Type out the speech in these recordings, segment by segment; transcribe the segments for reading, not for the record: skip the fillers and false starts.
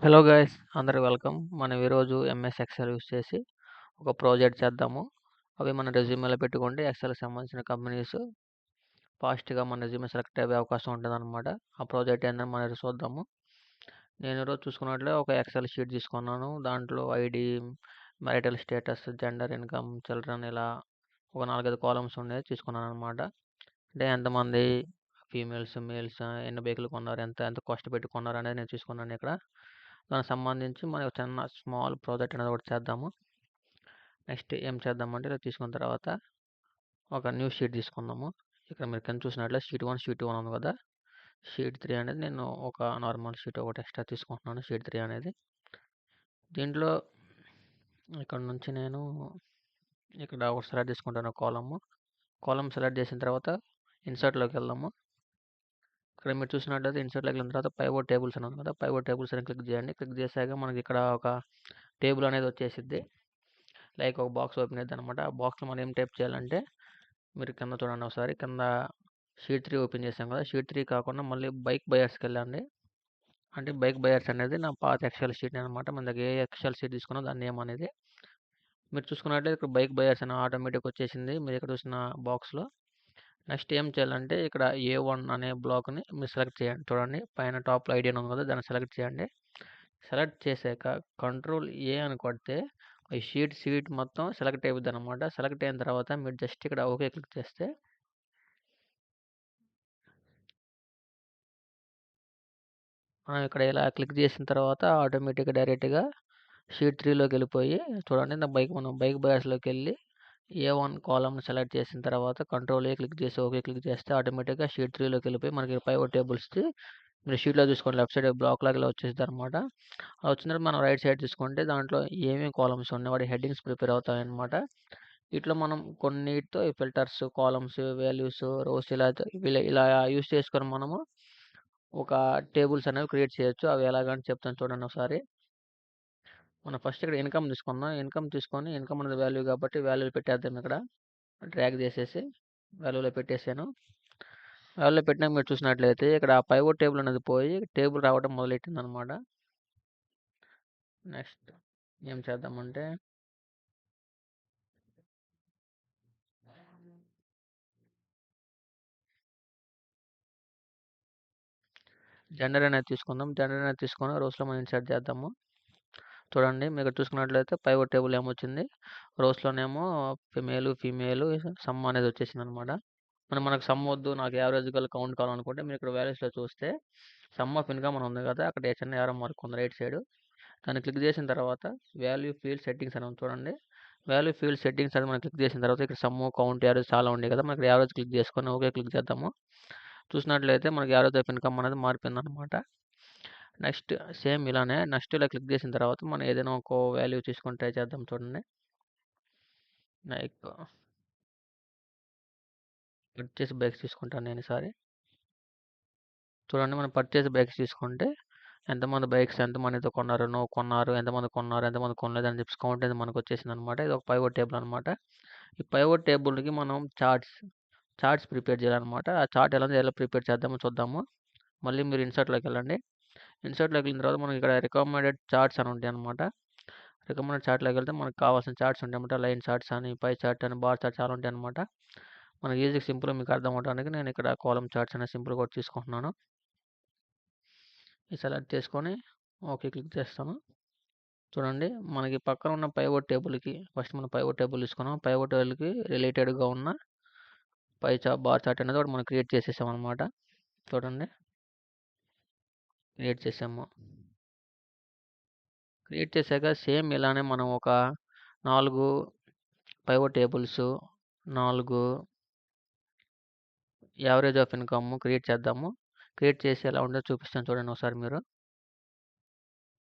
Hello guys, అందరికి welcome. మనం ఈరోజు ఎంఎస్ ఎక్సెల్ యూస్ చేసి ఒక ప్రాజెక్ట్ చేద్దాము. అవి మన రెజ్యూమేలో పెట్టుకుంటే ఎక్సెల్కి సంబంధించిన కంపెనీస్ ఫాస్ట్గా మన రెజ్యూమే సెలెక్ట్ అయ్యే అవకాశం ఉంటుందన్నమాట. ఆ ప్రాజెక్ట్ ఏంటని మనం చూద్దాము. నేను ఈరోజు చూసుకున్నట్లే ఒక ఎక్సెల్ షీట్ తీసుకున్నాను. దాంట్లో ID, marital status, gender, income, children ఇలా ఒక 4-5 కాలమ్స్ ఉండేది తీసుకున్నాను అనమాట. అంటే ఎంతమంది ఫీమేల్స్, మేల్స్, ఎన్ని బైకులు కొన్నారు, ఎంత ఎంత కాస్ట్ పెట్టి కొన్నారు అనేది నేను తీసుకున్నాను ఇక్కడ. దానికి సంబంధించి మనం చిన్న స్మాల్ ప్రాజెక్ట్ అనేది ఒకటి చేద్దాము. నెక్స్ట్ ఏం చేద్దామంటే ఇలా తీసుకున్న తర్వాత ఒక న్యూ షీట్ తీసుకుందాము. ఇక్కడ మీరు కింద చూసినట్లే షీట్ 1, షీట్ 2 ఉంది కదా. షీట్ 3 అనేది నేను ఒక నార్మల్ షీట్ ఒకటి ఎక్స్ట్రా తీసుకుంటున్నాను, షీట్ 3 అనేది. దీంట్లో ఇక్కడ నుంచి నేను ఇక్కడ ఒకటి సెలెక్ట్ తీసుకుంటాను కాలమ్ సెలెక్ట్ చేసిన తర్వాత ఇన్సర్ట్లోకి వెళ్దాము. ఇక్కడ మీరు చూసినట్లయితే ఇన్సర్ట్లోకి వెళ్ళిన తర్వాత పైవోట్ టేబుల్స్ అని ఉంది కదా, పైవోట్ టేబుల్స్ అని క్లిక్ చేయండి. క్లిక్ చేశాక మనకి ఇక్కడ ఒక టేబుల్ అనేది వచ్చేసిద్ది. లైక్ ఒక బాక్స్ ఓపెన్ అవుతుంది అనమాట. ఆ బాక్స్లో మనం ఏం టైప్ చేయాలంటే మీరు కింద చూడండి ఒకసారి. కింద షీట్ 3 ఓపెన్ చేసాం కదా, షీట్ 3 కాకుండా మళ్ళీ బైక్ బయర్స్కి వెళ్ళండి. అంటే బైక్ బయర్స్ అనేది నా పాత ఎక్సెల్ షీట్ అనమాట. మన దగ్గర ఏ ఎక్సెల్ షీట్ తీసుకున్నా దాని నేమ్ అనేది మీరు చూసుకున్నట్లయితే ఇక్కడ బైక్ బయర్స్ అని ఆటోమేటిక్ వచ్చేసింది మీరు ఇక్కడ చూసిన బాక్స్లో. నెక్స్ట్ ఏం చేయాలంటే ఇక్కడ A1 అనే బ్లాక్ని మీరు సెలెక్ట్ చేయండి. చూడండి పైన టాప్లో ఐడి ఉంది కదా, దాన్ని సెలెక్ట్ చేయండి. సెలెక్ట్ చేశాక కంట్రోల్ A అని కొడితే ఈ షీట్ మొత్తం సెలెక్ట్ అయిపోద్ది అనమాట. సెలెక్ట్ అయిన తర్వాత మీరు జస్ట్ ఇక్కడ ఓకే క్లిక్ చేస్తే మనం ఇక్కడ ఇలా క్లిక్ చేసిన తర్వాత ఆటోమేటిక్గా డైరెక్ట్గా షీట్ 3లోకి వెళ్ళిపోయి చూడండి మనం బైక్ బయాస్లోకి వెళ్ళి A1 కాలమ్ని సెలెక్ట్ చేసిన తర్వాత కంట్రోల్ A క్లిక్ చేసి ఓకే క్లిక్ చేస్తే ఆటోమేటిక్గా షీట్ 3లోకి వెళ్ళిపోయి మనకి పైవోట్ టేబుల్స్ది మీరు షీట్లో చూసుకోండి లెఫ్ట్ సైడ్ బ్లాక్ లాగా ఇలా వచ్చేసింది అనమాట. అలా వచ్చిన తర్వాత మనం రైట్ సైడ్ చూసుకుంటే దాంట్లో ఏమేమి కాలమ్స్ ఉన్నాయి వాటి హెడ్డింగ్స్ ప్రిపేర్ అవుతాయి అనమాట. ఇట్లా మనం కొన్నిటితో ఈ ఫిల్టర్స్, కాలమ్స్, వాల్యూస్, రోస్ ఇలా యూస్ చేసుకొని మనము ఒక టేబుల్స్ అనేవి క్రియేట్ చేయొచ్చు. అవి ఎలాగని చెప్తాను చూడండి ఒకసారి. మనం ఫస్ట్ ఇక్కడ ఇన్కమ్ తీసుకుందాం. ఇన్కమ్ తీసుకొని ఇన్కమ్ అనేది వాల్యూ కాబట్టి వాల్యూలు పెట్టేద్దాం. ఇక్కడ డ్రాగ్ చేసేసి వాల్యూలో పెట్టేసాను. వాల్యూలో పెట్టినాక మీరు చూసినట్లయితే ఇక్కడ పైవోట్ టేబుల్ అనేది పోయి టేబుల్ రావడం మొదలెట్టింది అనమాట. నెక్స్ట్ ఏం చేద్దామంటే జెండర్ అనేది తీసుకుందాం. జెండర్ అనేది తీసుకొని రోస్లో మనం ఇన్సర్ట్ చేద్దాము. చూడండి మీరు చూసుకున్నట్లయితే పైవోట్ టేబుల్ ఏమొచ్చింది, రోస్లోనేమో ఫీమేల్ సమ్ అనేది వచ్చేసింది అనమాట. మనకు సమ్ వద్దు, నాకు యావరేజ్ గల కౌంట్ కావాలనుకుంటే మీరు ఇక్కడ వాల్యూస్లో చూస్తే సమ్ ఆఫ్ ఇన్కమ్ అని ఉంది కదా, అక్కడ చిన్న యారో మార్క్ ఉంది రైట్ సైడ్. దాన్ని క్లిక్ చేసిన తర్వాత వాల్యూ ఫీల్డ్ సెట్టింగ్స్ అని ఉంది చూడండి. వాల్యూ ఫీల్డ్ సెట్టింగ్స్ అని మనం క్లిక్ చేసిన తర్వాత ఇక్కడ సమ్, కౌంట్, యావరేజ్ చాలా ఉంది కదా, మనకి యావరేజ్ క్లిక్ చేసుకొని ఓకే క్లిక్ చేద్దాము. చూసినట్లయితే మనకి యావరేజ్ ఆఫ్ ఇన్కమ్ అనేది మారిపోయింది అనమాట. నెక్స్ట్ సేమ్ ఇలానే నెక్స్ట్ ఇలా క్లిక్ చేసిన తర్వాత మనం ఏదైనా ఒక వాల్యూ తీసుకొని ట్రై చేద్దాం. చూడండి లైక్ పర్చేస్ బైక్స్ తీసుకుంటాను నేను ఈసారి. చూడండి మనం పర్చేస్ బైక్స్ తీసుకుంటే ఎంతమంది బైక్స్ ఎంతమందితో కొన్నారు, ఎంతమంది కొనలేదు అని చెప్పి కౌంట్ అనేది మనకు వచ్చేసింది అనమాట. ఇది ఒక పైవోట్ టేబుల్ అనమాట. ఈ పైవోట్ టేబుల్కి మనం చార్ట్స్ ప్రిపేర్ చేయాలన్నమాట. ఆ చార్ట్ ఎలా ప్రిపేర్ చేద్దామో చూద్దాము. మళ్ళీ మీరు ఇన్సర్ట్లోకి వెళ్ళండి. ఇన్సర్ట్లోకి వెళ్ళిన తర్వాత మనకి ఇక్కడ రికమెండెడ్ చార్ట్స్ అని ఉంటాయి అనమాట. రికమెండెడ్ చార్ట్లోకి వెళ్తే మనకు కావాల్సిన చార్ట్స్ ఉంటాయి అనమాట. లైన్ చార్ట్స్ అని, పై చార్ట్ అని, బార్ చార్ట్ చాలా ఉంటాయి అనమాట. మనకి ఈజీ సింపుల్గా మీకు అర్థం అవడానికి నేను ఇక్కడ కాలమ్ చార్ట్స్ అనేది సింపుల్గా కూడా తీసుకుంటున్నాను. ఇది సెలెక్ట్ చేసుకొని ఓకే క్లిక్ చేస్తాను. చూడండి మనకి పక్కన ఉన్న పైవోట్ టేబుల్కి ఫస్ట్ మనం పైవోట్ టేబుల్ తీసుకున్నాం. పైవోట్ టేబుల్కి రిలేటెడ్గా ఉన్న బార్ చార్ట్ అనేది కూడా మనం క్రియేట్ చేసేసాం అనమాట. చూడండి క్రియేట్ చేసాము. క్రియేట్ చేశాక సేమ్ ఇలానే మనం ఒక 4 pivot tables, 4 average of income create చేద్దాము. క్రియేట్ చేసి ఎలా ఉంటుందో చూపిస్తాను చూడండి ఒకసారి మీరు.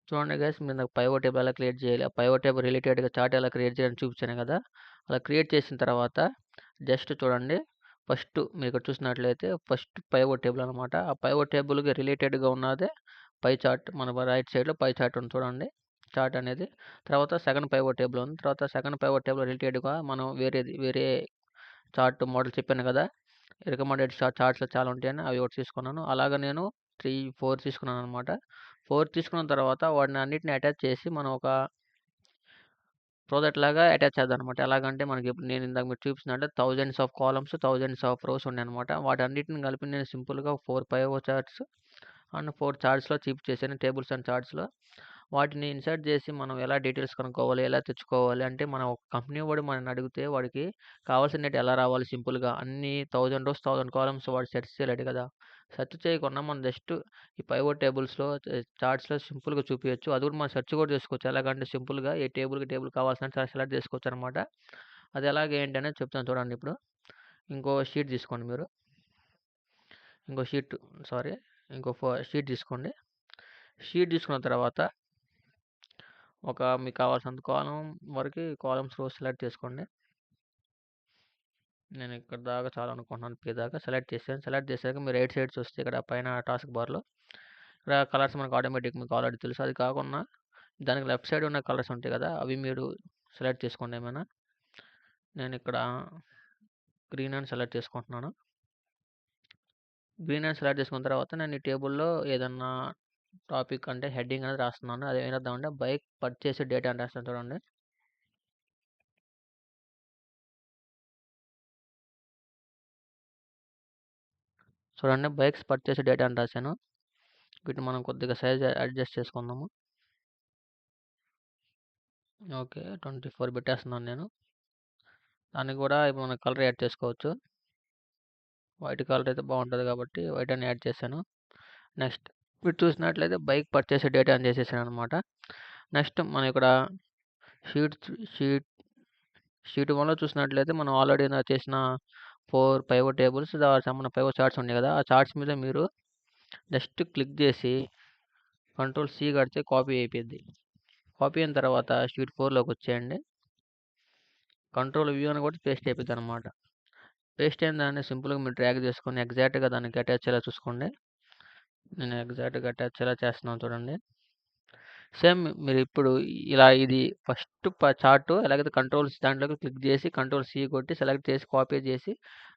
చూడండి గైస్, మీరు నాకు పైవోట్ టేబుల్ ఎలా క్రియేట్ చేయాలి, ఆ పైవోట్ టేబుల్ రిలేటెడ్గా చార్ట్ ఎలా క్రియేట్ చేయాలని చూపించాను కదా. అలా క్రియేట్ చేసిన తర్వాత జస్ట్ చూడండి ఫస్ట్ మీరు ఇక్కడ చూసినట్లయితే ఫస్ట్ పైవోట్ టేబుల్ అనమాట. ఆ పైవోట్ టేబుల్కి రిలేటెడ్గా ఉన్నదే పై చార్ట్, మన రైట్ సైడ్లో పై చార్ట్ ఉంది చూడండి చార్ట్ అనేది. తర్వాత సెకండ్ పైవోట్ టేబుల్ ఉంది. తర్వాత సెకండ్ పైవోట్ టేబుల్ రిలేటెడ్గా మనం వేరే చార్ట్ మోడల్ చెప్పాను కదా, రికమెండెడ్ చార్ట్స్లో చాలా ఉంటాయని అవి ఒకటి తీసుకున్నాను. అలాగా నేను 3-4 తీసుకున్నాను అనమాట. 4 తీసుకున్న తర్వాత వాటిని అన్నిటిని అటాచ్ చేసి మనం ఒక ప్రాజెక్ట్ లాగా అటాచ్ చేద్దామనమాట. ఎలాగంటే మనకి ఇప్పుడు నేను ఇందాక మీకు చూపించినట్టు thousands of columns, thousands of rows ఉన్నాయన్నమాట. వాటన్నిటిని కలిపి నేను సింపుల్‌గా 4 పైవో చార్ట్స్ అండ్ 4 చార్ట్స్‌లో చూపించేసాను. టేబుల్స్ అండ్ చార్ట్స్‌లో. వాటిని ఇన్సర్ట్ చేసి మనం ఎలా డీటెయిల్స్ కనుక్కోవాలి, ఎలా తెచ్చుకోవాలి అంటే మనం ఒక కంపెనీ వాడు మనల్ని అడిగితే వాడికి కావాల్సిన డేటా ఎలా రావాలి సింపుల్‌గా అన్ని 1000 రోస్, 1000 కాలమ్స్ వాడు సెర్చ్ చేయలేడు కదా! సెర్చ్ చేయకుండా మనం జస్ట్ ఈ పైవోట్ టేబుల్స్‌లో చార్ట్స్‌లో సింపుల్‌గా చూపియొచ్చు. అది కూడా మనం సెర్చ్ కూడా చేసుకోవచ్చు. ఎలాగంటే సింపుల్‌గా ఏ టేబుల్‌కి టేబుల్ కావాల్సినట్టు సెలెక్ట్ చేసుకోవచ్చనమాట. అది ఎలాగ ఏంటి అనేది చెప్తాను చూడండి ఇప్పుడు. ఇంకో షీట్ తీసుకోండి మీరు. ఇంకో షీట్ సారీ ఇంకో షీట్ తీసుకోండి. షీట్ తీసుకున్న తర్వాత మీకు కావాల్సినంత కాలం వరకు కాలమ్స్ రోస్ సెలెక్ట్ చేసుకోండి. నేను ఇక్కడ దాకా చాలు అనుకుంటున్నాను. పీ దాకా సెలెక్ట్ చేశాను. సెలెక్ట్ చేశాక మీరు 8 సైడ్స్ వస్తే ఇక్కడ పైన టాస్క్ బార్‌లో ఇక్కడ కలర్స్ మనకు ఆటోమేటిక్ మీకు ఆల్రెడీ తెలుసు. అది కాకుండా దానికి లెఫ్ట్ సైడ్ ఉన్న కలర్స్ ఉంటాయి కదా! అవి మీరు సెలెక్ట్ చేసుకోండి ఏమైనా. నేను ఇక్కడ గ్రీన్ అని సెలెక్ట్ చేసుకుంటున్నాను. గ్రీన్ అని సెలెక్ట్ చేసుకున్న తర్వాత నేను ఈ టేబుల్‌లో ఏదన్నా టాపిక్ అంటే హెడ్డింగ్ అనేది రాస్తున్నాను. అది ఏం రాద్దామంటే బైక్ పర్చేస్ డేటా అని రాస్తాను చూడండి. చూడండి బైక్స్ పర్చేస్ డేటా అని రాశాను. వీటిని మనం కొద్దిగా సైజ్ అడ్జస్ట్ చేసుకుందాము. ఓకే. 24 పెట్టేస్తున్నాను నేను. దానికి కూడా ఇప్పుడు మనం కలర్ యాడ్ చేసుకోవచ్చు. వైట్ కలర్ అయితే బాగుంటుంది కాబట్టి వైట్ అని యాడ్ చేశాను. నెక్స్ట్ మీరు చూసినట్లయితే బైక్ పర్చేస్ డేటా అని చేసేసాను అనమాట. నెక్స్ట్ మనం ఇక్కడ షీట్ షీట్ షీట్ 1లో చూసినట్లయితే మనం ఆల్రెడీ చేసిన 4 పైవో టేబుల్స్ దానికి సంబంధించిన పైవో చార్ట్స్ ఉన్నాయి కదా! ఆ చార్ట్స్ మీద మీరు జస్ట్ క్లిక్ చేసి కంట్రోల్ సి కొడితే కాపీ అయిపోద్ది. కాపీ అయిన తర్వాత షీట్ 4లోకి వచ్చేయండి. కంట్రోల్ వి అని కొడితే పేస్ట్ అయిపోద్దనమాట. పేస్ట్ అయిన దాన్ని సింపుల్‌గా మీరు డ్రాగ్ చేసుకొని ఎగ్జాక్ట్‌గా దానికి అటాచ్ అయ్యేలా చూసుకోండి. నేను ఎగ్జాక్ట్‌గా అటాచ్ అయ్యేలా చేస్తున్నాను చూడండి. సేమ్ మీరిప్పుడు ఇలా ఇది ఫస్ట్ చార్ట్ ఎలాగైతే కంట్రోల్స్ దాంట్లోకి క్లిక్ చేసి కంట్రోల్ సి కొట్టి సెలెక్ట్ చేసి కాపీ చేసి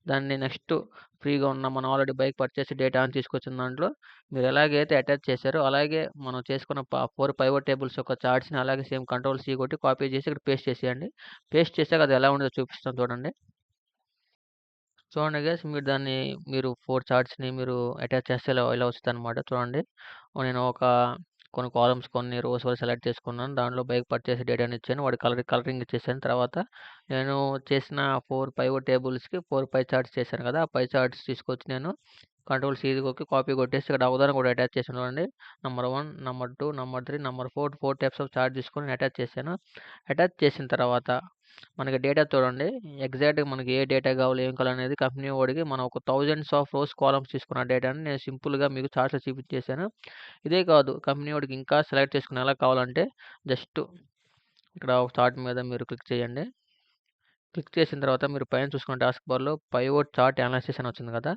దాన్ని నెక్స్ట్ ఫ్రీగా ఉన్న మనం ఆల్రెడీ బైక్ పర్చేస్ డేటా అని తీసుకొచ్చిన దాంట్లో మీరు ఎలాగైతే అటాచ్ చేశారో అలాగే మనం చేసుకున్న 4 పైవట్ టేబుల్స్ యొక్క చార్ట్స్‌ని అలాగే సేమ్ కంట్రోల్ సి కొట్టి కాపీ చేసి ఇక్కడ పేస్ట్ చేసేయండి. పేస్ట్ చేసాక అది ఎలా ఉంటుందో చూపిస్తాను చూడండి. చూడండి గైస్ మీరు 4 చార్ట్స్‌ని మీరు అటాచ్ చేస్తే ఇలా వస్తదనమాట చూడండి. నేను కొన్ని కాలమ్స్, కొన్ని రోస్ వరకు సెలెక్ట్ చేసుకున్నాను. దాంట్లో బైక్ పర్చేస్ డేటాని ఇచ్చాను. వాడి కలరింగ్ ఇచ్చేసాను. తర్వాత నేను చేసిన 4 పైవట్ టేబుల్స్‌కి 4 పై చార్ట్స్ చేశాను కదా! ఆ పై చార్ట్స్ తీసుకొచ్చి నేను కంట్రోల్ సి కొట్టి కాపీ కొట్టేసి ఇక్కడ ఉదాహరణ కూడా అటాచ్ చేశాను చూడండి. Number 1, number 2, number 3, number 4, 4 types of chart తీసుకొని అటాచ్ చేశాను. అటాచ్ చేసిన తర్వాత మనకి డేటా చూడండి. ఎగ్జాక్ట్‌గా మనకి ఏ డేటా కావాలి, ఏం కావాలనేది కంపెనీ వాడికి మనం ఒక థౌసండ్స్ ఆఫ్ రోస్ కాలమ్స్ తీసుకున్న డేటాని నేను సింపుల్‌గా మీకు చార్ట్స్‌లో చూపించేసాను. ఇదే కాదు కంపెనీ వాడికి ఇంకా సెలెక్ట్ చేసుకొని ఎలా కావాలంటే జస్ట్ ఇక్కడ ఒక చార్ట్ మీద మీరు క్లిక్ చేయండి. క్లిక్ చేసిన తర్వాత మీరు పైన చూసుకున్న టాస్క్ బార్‌లో పైవోట్ చార్ట్ అనాలిసిస్ అని వచ్చింది కదా!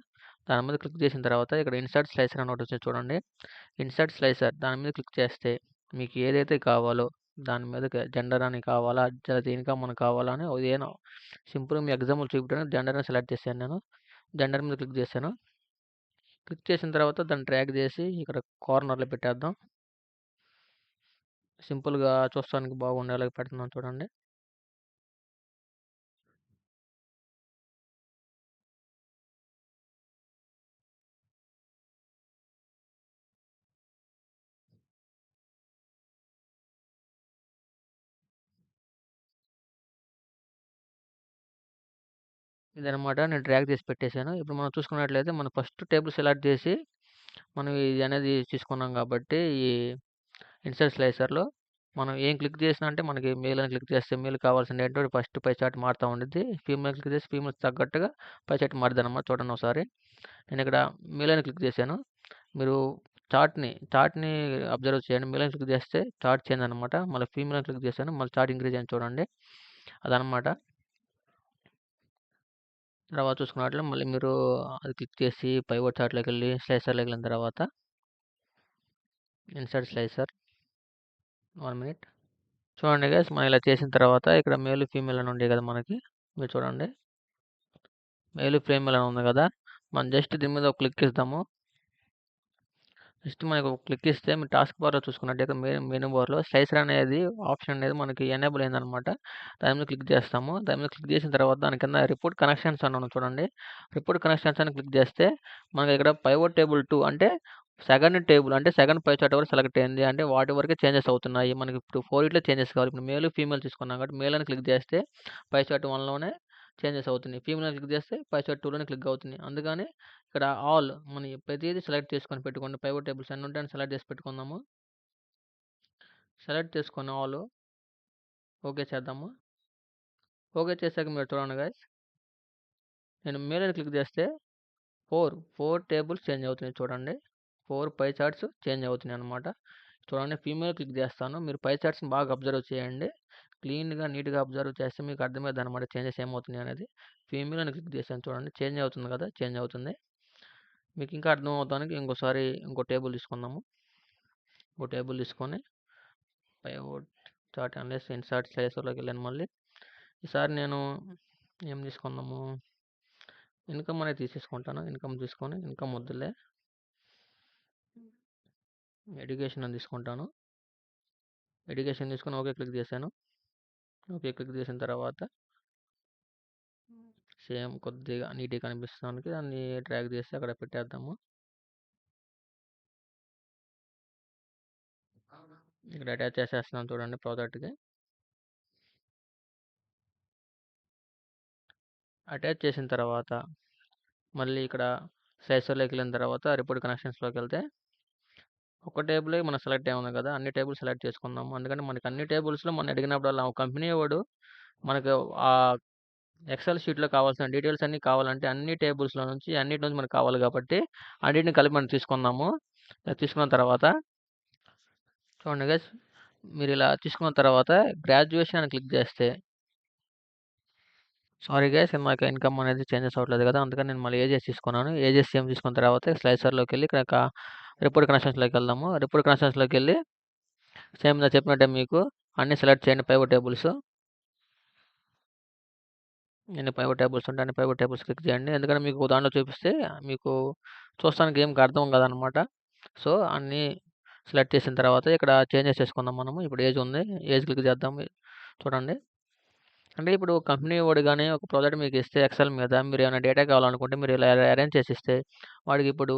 దాని మీద క్లిక్ చేసిన తర్వాత ఇక్కడ ఇన్సర్ట్ స్లైసర్ అని ఒకటి వచ్చింది చూడండి. ఇన్సర్ట్ స్లైసర్ దాని మీద క్లిక్ చేస్తే మీకు ఏదైతే కావాలో దాని మీద జెండర్ అని కావాలా, దేనికమ్మని కావాలా అని ఏదైనా సింపుల్‌గా మీ ఎగ్జాంపుల్ చూపించడానికి జెండర్‌ని సెలెక్ట్ చేశాను నేను. జెండర్ మీద క్లిక్ చేశాను. క్లిక్ చేసిన తర్వాత దాన్ని డ్రాగ్ చేసి ఇక్కడ కార్నర్‌లో పెట్టేద్దాం. సింపుల్‌గా చూస్తానికి బాగుండేలాగా పెడుతున్నాను చూడండి. ఇదనమాట నేను డ్రాగ్ చేసి పెట్టేసాను. ఇప్పుడు మనం చూసుకున్నట్లయితే మనం ఫస్ట్ టేబుల్ సెలెక్ట్ చేసి మనం ఇది అనేది తీసుకున్నాం కాబట్టి ఈ ఇన్సర్ట్ స్లైసర్‌లో మనం ఏం క్లిక్ చేసినా అంటే మనకి మేల్ అని క్లిక్ చేస్తే మేల్ కావాల్సినటువంటి ఫస్ట్ పై చార్ట్ మారుతా ఉండిద్ది. ఫీమేల్ క్లిక్ చేస్తే ఫీమేల్‌కి తగ్గట్టుగా పై చార్ట్ మారిద్దనమాట. చూడండి ఒకసారి. నేనిక్కడ మేల్ అని క్లిక్ చేశాను. మీరు చార్ట్‌ని అబ్జర్వ్ చేయండి. మేల్ అని క్లిక్ చేస్తే చార్ట్ చేంజ్ అనమాట. మళ్ళీ ఫీమేల్ అని క్లిక్ చేశాను. మళ్ళీ చార్ట్ ఇంక్రీజ్ అయింది చూడండి. అదనమాట. తర్వాత చూసుకున్నట్లే మళ్ళీ మీరు అది క్లిక్ చేసి పైవట్ చార్ట్‌లోకెళ్ళి స్లైసర్‌లోకెళ్ళిన తర్వాత ఇన్సర్ట్ స్లైసర్ 1 మినిట్. చూడండి గైస్ మనం ఇలా చేసిన తర్వాత ఇక్కడ మేల్, ఫీమేల్ అని ఉంటాయి కదా మనకి. మీరు చూడండి. మేల్, ఫీమేల్ అని ఉంది కదా! మనం జస్ట్ దీని మీద ఒక క్లిక్ ఇద్దాము. జస్ట్ మనకు క్లిక్ ఇస్తే మీరు టాస్క్ బార్‌లో చూసుకున్నట్టయితే మెనూ బార్‌లో స్లైసర్ అనేది ఆప్షన్ అనేది మనకి ఎనేబుల్ అయిందనమాట. దాని మీద క్లిక్ చేస్తాము. దాని మీద క్లిక్ చేసిన తర్వాత దాని కింద రిపోర్ట్ కనెక్షన్స్ అని ఉంది చూడండి. రిపోర్ట్ కనెక్షన్స్ అని క్లిక్ చేస్తే మనకి ఇక్కడ పైవట్ టేబుల్ 2 అంటే సెకండ్ టేబుల్ అంటే సెకండ్ పై చార్ట్ వరకు సెలెక్ట్ అయింది. అంటే వాటి వరకే చేంజెస్ అవుతున్నాయి. మనకి ఇప్పుడు 4 ఇట్లా చేంజెస్ కావాలి. ఇప్పుడు మేల్, ఫీమేల్ తీసుకున్నాం కాబట్టి మేల్ అని క్లిక్ చేస్తే పై చార్ట్ 1లోనే చేంజెస్ అవుతున్నాయి. ఫీమేల్ అని క్లిక్ చేస్తే పై చార్ట్ 2లోనే క్లిక్ అవుతుంది. అందుకని ఇక్కడ ఆల్ మనం ప్రతీదీ సెలెక్ట్ చేసుకొని పెట్టుకోండి. పైవట్ టేబుల్స్ ఎన్ని ఉంటాయని సెలెక్ట్ చేసి పెట్టుకుందాము. సెలెక్ట్ చేసుకొని ఆల్ ఓకే చేద్దాము. ఓకే చేసాక మీరు చూడండి గైస్. నేను మేల్ అని క్లిక్ చేస్తే 4 టేబుల్స్ చేంజ్ అవుతున్నాయి చూడండి. 4 పై చార్ట్స్ చేంజ్ అవుతున్నాయి అనమాట. చూడండి ఫీమేల్ క్లిక్ చేస్తాను. మీరు పై చార్ట్స్‌ని బాగా అబ్జర్వ్ చేయండి. క్లీన్‌గా, నీట్‌గా అబ్జర్వ్ చేస్తే మీకు అర్థమైద్దనమాట చేంజెస్ ఏమవుతున్నాయి అనేది. ఫీమేల్ అని క్లిక్ చేశాను చూడండి. చేంజ్ అవుతుంది కదా! చేంజ్ అవుతుంది. మీకు ఇంకా అర్థం అవ్వడానికి ఇంకోసారి ఇంకో టేబుల్ తీసుకుందాము. ఇంకో టేబుల్ తీసుకొని పైవట్ చార్ట్ అనలిస్ట్ ఇన్సర్ట్ స్లైసర్‌లోకి వెళ్ళాను మళ్ళీ. ఈసారి నేను ఏం తీసుకుందాము? ఇన్‌కమ్ అనేది తీసేసుకుంటాను. ఇన్‌కమ్ తీసుకొని ఇన్‌కమ్ వద్దులే. ఎడ్యుకేషన్ అని తీసుకుంటాను. ఎడ్యుకేషన్ తీసుకొని ఓకే క్లిక్ చేశాను. ఓకే క్లిక్ చేసిన తర్వాత సేమ్ కొద్దిగా నీట్‌గా కనిపిస్తానికి దాన్ని డ్రాగ్ చేసి అక్కడ పెట్టేద్దాము. ఇక్కడ అటాచ్ చేసేస్తున్నాను చూడండి ప్రాజెక్ట్‌కి. అటాచ్ చేసిన తర్వాత మళ్ళీ ఇక్కడ స్లైసర్‌లోకి వెళ్ళిన తర్వాత రిపోర్ట్ కనెక్షన్స్‌లోకి వెళ్తే ఒక టేబులే మనం సెలెక్ట్ అయ్యి ఉంది కదా! అన్ని టేబుల్స్ సెలెక్ట్ చేసుకుందాము. ఎందుకంటే మనకి అన్ని టేబుల్స్‌లో మనం అడిగినప్పుడల్లా కంపెనీ వాడు మనకు ఎక్సెల్ షీట్‌లో కావాల్సిన డీటెయిల్స్ అన్నీ కావాలంటే అన్ని టేబుల్స్‌లో నుంచి అన్నిటి నుంచి మనకు కావాలి కాబట్టి అన్నిటిని కలిపి మనం తీసుకుందాము. తీసుకున్న తర్వాత చూడండి గైస్ మీరు ఇలా తీసుకున్న తర్వాత గ్రాడ్యుయేషన్ అని క్లిక్ చేస్తే సారీ గైస్ మాకు ఇన్‌కమ్ అనేది చేంజెస్ అవ్వట్లేదు కదా! అందుకని నేను మళ్ళీ ఏజెస్ తీసుకున్నాను. ఏజెస్ సేమ్ తీసుకున్న తర్వాత స్లైసర్‌లోకెళ్ళి ఇక్కడ రిపోర్ట్ కనెక్షన్స్‌లోకి వెళ్దాము. రిపోర్ట్ కనెక్షన్స్‌లోకెళ్ళి సేమ్ ఇందాక చెప్పినట్టే మీకు అన్నీ సెలెక్ట్ చేయండి పైవట్ టేబుల్స్. ఎన్ని పైవట్ టేబుల్స్ ఉంటే అన్ని పైవట్ టేబుల్స్ క్లిక్ చేయండి. ఎందుకంటే మీకు దాంట్లో చూపిస్తే మీకు చూస్తానికి ఏం అర్థం కాదనమాట. సో, అన్నీ సెలెక్ట్ చేసిన తర్వాత ఇక్కడ చేంజెస్ చేసుకుందాం మనము. ఇప్పుడు ఏజ్ ఉంది. ఏజ్ క్లిక్ చేద్దాం. చూడండి. అంటే ఇప్పుడు కంపెనీ వాడు గాని ఒక ప్రాజెక్ట్ మీకు ఇస్తే ఎక్సెల్ మీద మీరు ఏమైనా డేటా కావాలనుకుంటే మీరు ఇలా అరేంజ్ చేసి ఇస్తే వాడికి ఇప్పుడు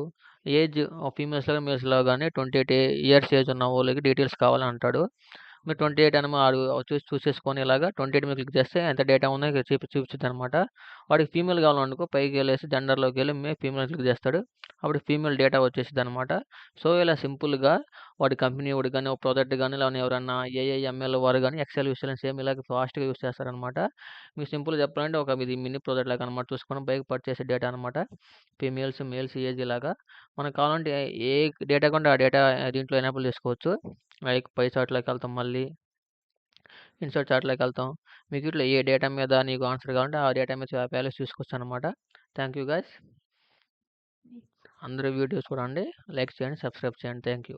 ఏజ్ ఫీమేల్స్‌లో, మేల్స్‌లో గాని 28 ఇయర్స్ ఏజ్ ఉన్న వాళ్ళకి డీటెయిల్స్ కావాలని అంటాడు. మీరు 28 అని ఆడు చూసేసుకొని ఇలాగా 28 మీద క్లిక్ చేస్తే ఎంత డేటా ఉందో ఇక్కడ చూపిచ్చిద్దనమాట. వాడికి ఫీమేల్ కావాలనుకో పైకెళ్ళేసి జెండర్‌లోకెళ్ళి ఫీమేల్ క్లిక్ చేస్తాడు. అప్పుడు ఫీమేల్ డేటా వచ్చేసిద్దనమాట. సో, ఇలా సింపుల్‌గా వాడి కంపెనీ వాడు గాని, ఒక ప్రాజెక్ట్ గాని, లేకపోతే ఎవరన్నా ఏఐఎంఎల్ వారు గాని ఎక్సెల్ విషయాలను సేమ్ ఇలాగే ఫాస్ట్‌గా యూజ్ చేస్తారనమాట. మీకు సింపుల్‌గా చెప్పాలంటే ఒక ఇది మినీ ప్రాజెక్ట్ లాగా అనమాట. చూసుకొని పైకి పర్చేసే డేటా అనమాట. ఫీమేల్స్, మేల్స్ ఏజ్ ఇలాగా. మనకు కావాలంటే ఏ డేటా కావాలంటే ఆ డేటా దీంట్లో ఎనేబుల్ చేసుకోవచ్చు. లైక్ పై చార్ట్‌లోకి వెళ్తాం మళ్ళీ. ఇన్సర్ట్ చార్ట్‌లోకి వెళ్తాం. మీకు ఇట్లా ఏ డేటా మీద నీకు ఆన్సర్ కావాలంటే ఆ డేటా మీద వాల్యూస్ చూసుకోవచ్చనమాట. Thank you guys. అందరూ వీడియో చూడండి. లైక్ చేయండి, సబ్స్క్రైబ్ చేయండి. Thank you.